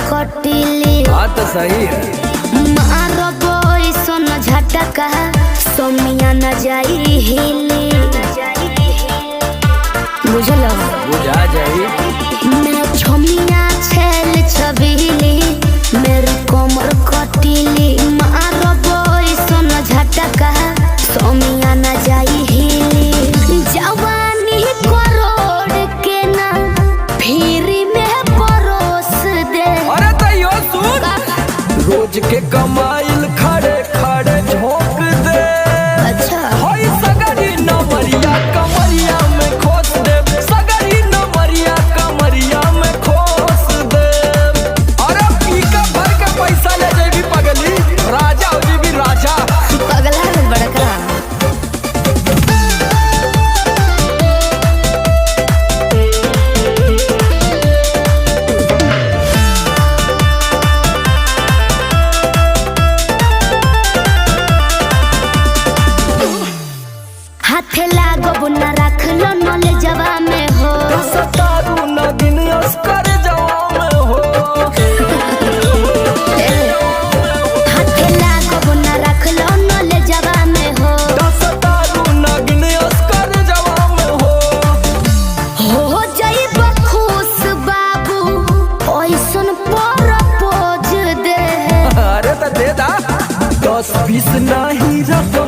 कटिली। बात तो सही है। मारबो ऐसन झटका सोमिया न जाई हिली। बुझल बुझा जाई। मैं छोमिया छेल छबीली मेरी कमर कटिली। मारबो ऐसन झटका सोमिया न जाई हिली। जवानी करोड़ के ना फिर में परोस दे। अरे तैयो सुन, रोज के कमाइल खड़े खड़े झोंक दे। अच्छा होई सगरी नमरिया कमरिया में खोस दे। सगरी नमरिया कमरिया में खोस दे। अरे पीका भर के पैसा ले जेबी पगली, राजा हो जेबी राजा। पगला है बड़का। हाथे लागो न रख लो नले जवा में हो। सतारू नगिन अस्कर जवा में हो। हाथे लागो न रख लो नले जवा में हो। सतारू नगिन अस्कर जवा में हो जाइब खुश बाबू ओइसन प्रपोज दे। अरे तो दे दा 10-20 नहीं रखो